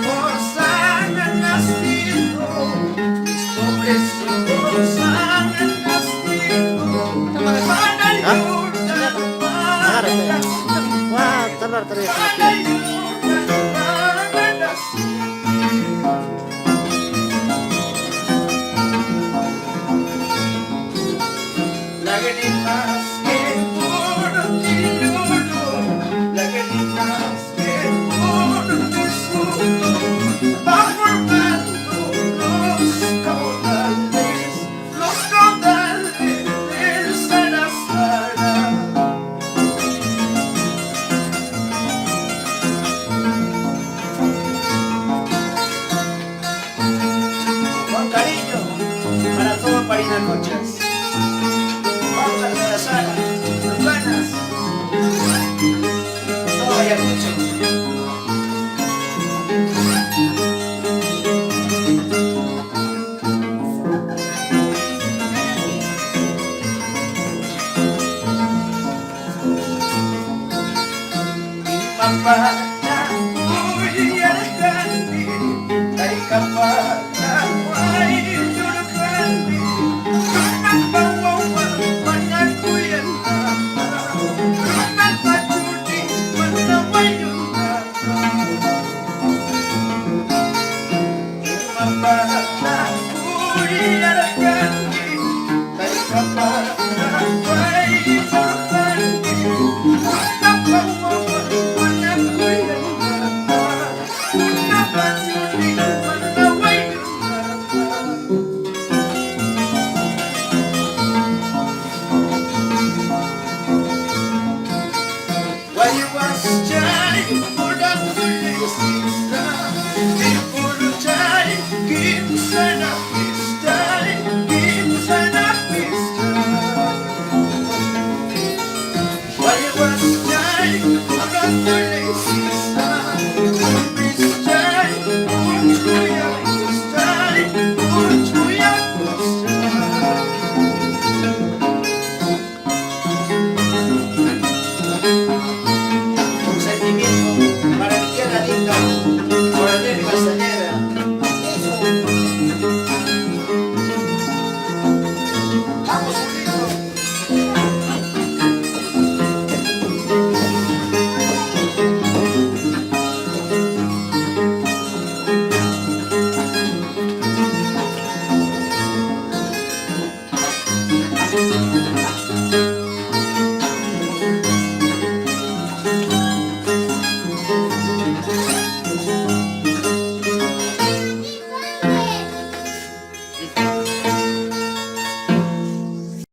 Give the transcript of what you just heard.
hijos han nacido, mis pobres hijos han nacido, para ayudar, para lágrimas que por ti lloro, lágrimas que por ti sudo, va formando los caudales del Sarasara. Con cariño para todo Parinacochas. Vamos a la sala, urbanas, todo Ayacucho. Impapana, uy, alcalde, ay, capana, ay, yurcalde, napawawa, manakuyana, napachuni, manawayuna. Impapana, uy, alcalde.